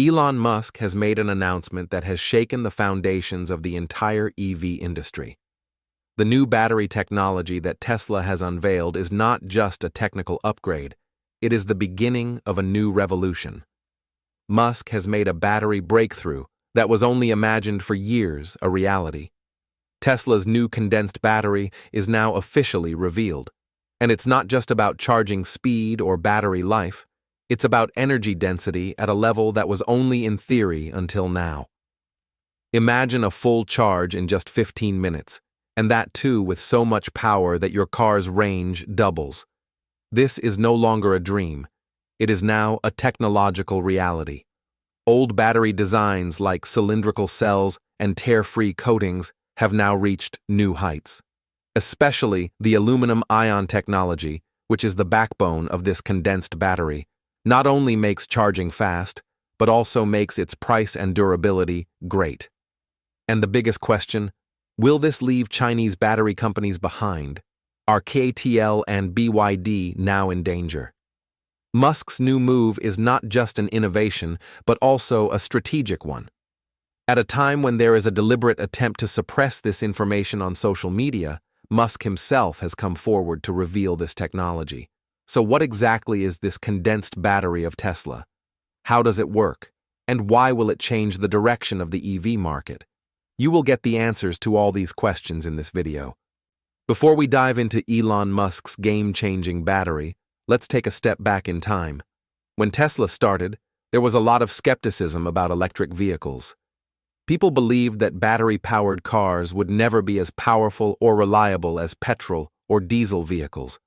Elon Musk has made an announcement that has shaken the foundations of the entire EV industry. The new battery technology that Tesla has unveiled is not just a technical upgrade, it is the beginning of a new revolution. Musk has made a battery breakthrough that was only imagined for years a reality. Tesla's new condensed battery is now officially revealed. And it's not just about charging speed or battery life, it's about energy density at a level that was only in theory until now. Imagine a full charge in just 15 minutes, and that too with so much power that your car's range doubles. This is no longer a dream. It is now a technological reality. Old battery designs like cylindrical cells and tear-free coatings have now reached new heights. Especially the aluminum-ion technology, which is the backbone of this condensed battery, not only makes charging fast, but also makes its price and durability great. And the biggest question, will this leave Chinese battery companies behind? Are KTL and BYD now in danger? Musk's new move is not just an innovation, but also a strategic one. At a time when there is a deliberate attempt to suppress this information on social media, Musk himself has come forward to reveal this technology. So what exactly is this condensed battery of Tesla? How does it work? And why will it change the direction of the EV market? You will get the answers to all these questions in this video. Before we dive into Elon Musk's game-changing battery, let's take a step back in time. When Tesla started, there was a lot of skepticism about electric vehicles. People believed that battery-powered cars would never be as powerful or reliable as petrol or diesel vehicles.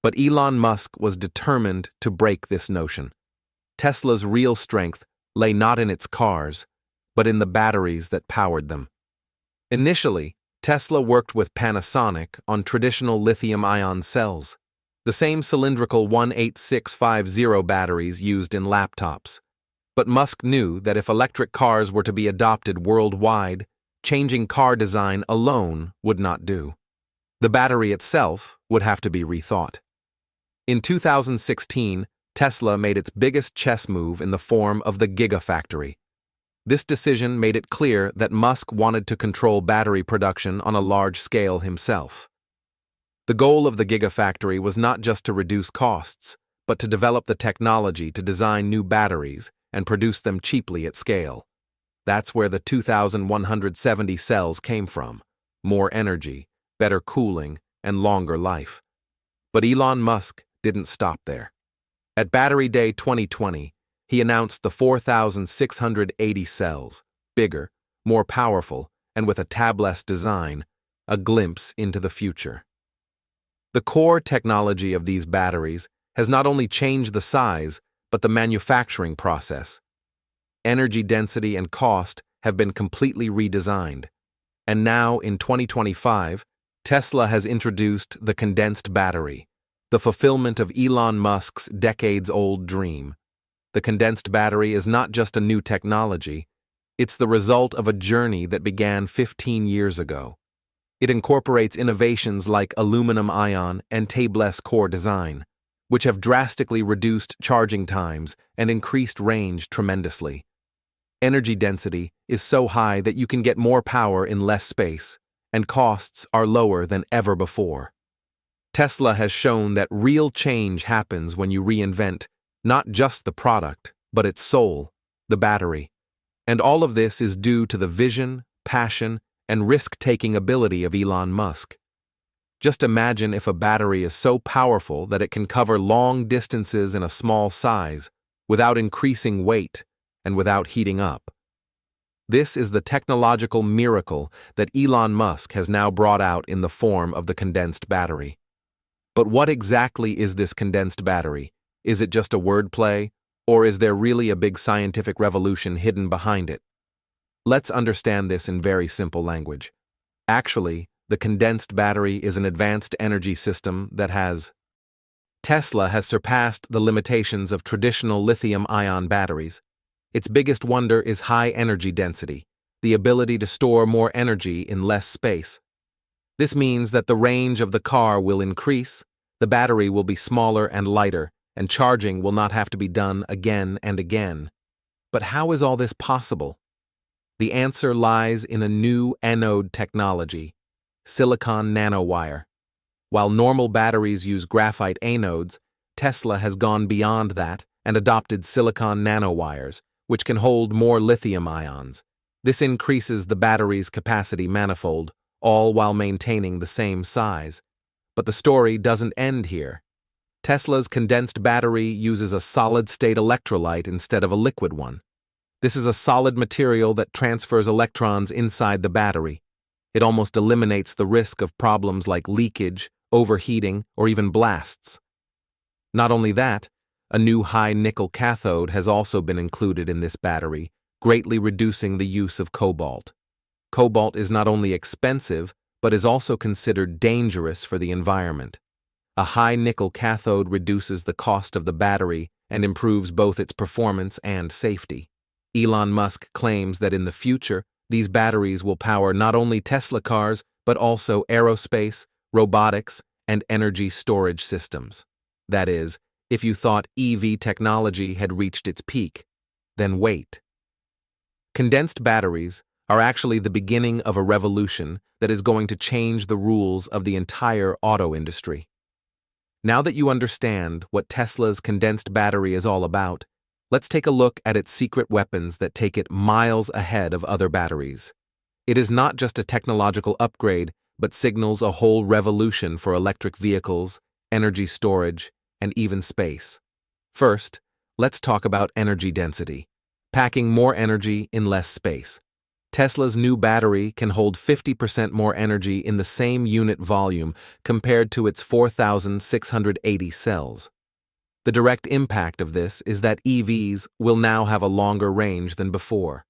But Elon Musk was determined to break this notion. Tesla's real strength lay not in its cars, but in the batteries that powered them. Initially, Tesla worked with Panasonic on traditional lithium-ion cells, the same cylindrical 18650 batteries used in laptops. But Musk knew that if electric cars were to be adopted worldwide, changing car design alone would not do. The battery itself would have to be rethought. In 2016, Tesla made its biggest chess move in the form of the Gigafactory. This decision made it clear that Musk wanted to control battery production on a large scale himself. The goal of the Gigafactory was not just to reduce costs, but to develop the technology to design new batteries and produce them cheaply at scale. That's where the 2,170 cells came from: more energy, better cooling, and longer life. But Elon Musk didn't stop there. At Battery Day 2020, he announced the 4,680 cells, bigger, more powerful, and with a tabless design, a glimpse into the future. The core technology of these batteries has not only changed the size, but the manufacturing process. Energy density and cost have been completely redesigned. And now, in 2025, Tesla has introduced the condensed battery, the fulfillment of Elon Musk's decades-old dream. The condensed battery is not just a new technology, it's the result of a journey that began 15 years ago. It incorporates innovations like aluminum-ion and tabless core design, which have drastically reduced charging times and increased range tremendously. Energy density is so high that you can get more power in less space, and costs are lower than ever before. Tesla has shown that real change happens when you reinvent not just the product, but its soul, the battery. And all of this is due to the vision, passion, and risk-taking ability of Elon Musk. Just imagine if a battery is so powerful that it can cover long distances in a small size, without increasing weight and without heating up. This is the technological miracle that Elon Musk has now brought out in the form of the condensed battery. But what exactly is this condensed battery? Is it just a wordplay, or is there really a big scientific revolution hidden behind it? Let's understand this in very simple language. Actually, the condensed battery is an advanced energy system that Tesla has surpassed the limitations of traditional lithium-ion batteries. Its biggest wonder is high energy density, the ability to store more energy in less space. This means that the range of the car will increase, the battery will be smaller and lighter, and charging will not have to be done again and again. But how is all this possible? The answer lies in a new anode technology, silicon nanowire. While normal batteries use graphite anodes, Tesla has gone beyond that and adopted silicon nanowires, which can hold more lithium ions. This increases the battery's capacity manifold, all while maintaining the same size. But the story doesn't end here. Tesla's condensed battery uses a solid-state electrolyte instead of a liquid one. This is a solid material that transfers electrons inside the battery. It almost eliminates the risk of problems like leakage, overheating, or even blasts. Not only that, a new high-nickel cathode has also been included in this battery, greatly reducing the use of cobalt. Cobalt is not only expensive, but is also considered dangerous for the environment. A high-nickel cathode reduces the cost of the battery and improves both its performance and safety. Elon Musk claims that in the future, these batteries will power not only Tesla cars, but also aerospace, robotics, and energy storage systems. That is, if you thought EV technology had reached its peak, then wait. Condensed batteries are actually the beginning of a revolution that is going to change the rules of the entire auto industry. Now that you understand what Tesla's condensed battery is all about, let's take a look at its secret weapons that take it miles ahead of other batteries. It is not just a technological upgrade, but signals a whole revolution for electric vehicles, energy storage, and even space. First, let's talk about energy density, packing more energy in less space. Tesla's new battery can hold 50% more energy in the same unit volume compared to its 4,680 cells. The direct impact of this is that EVs will now have a longer range than before.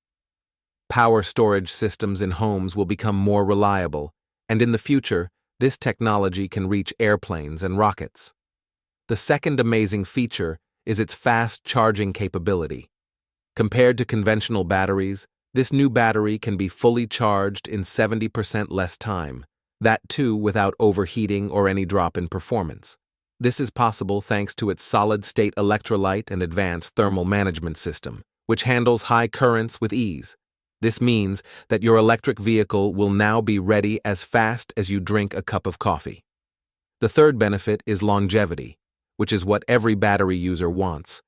Power storage systems in homes will become more reliable, and in the future, this technology can reach airplanes and rockets. The second amazing feature is its fast charging capability. Compared to conventional batteries, this new battery can be fully charged in 70% less time, that too without overheating or any drop in performance. This is possible thanks to its solid-state electrolyte and advanced thermal management system, which handles high currents with ease. This means that your electric vehicle will now be ready as fast as you drink a cup of coffee. The third benefit is longevity, which is what every battery user wants.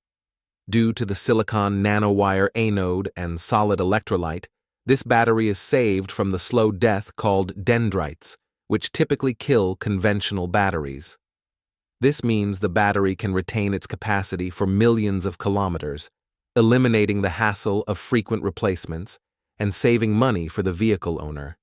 Due to the silicon nanowire anode and solid electrolyte, this battery is saved from the slow death called dendrites, which typically kill conventional batteries. This means the battery can retain its capacity for millions of kilometers, eliminating the hassle of frequent replacements and saving money for the vehicle owner.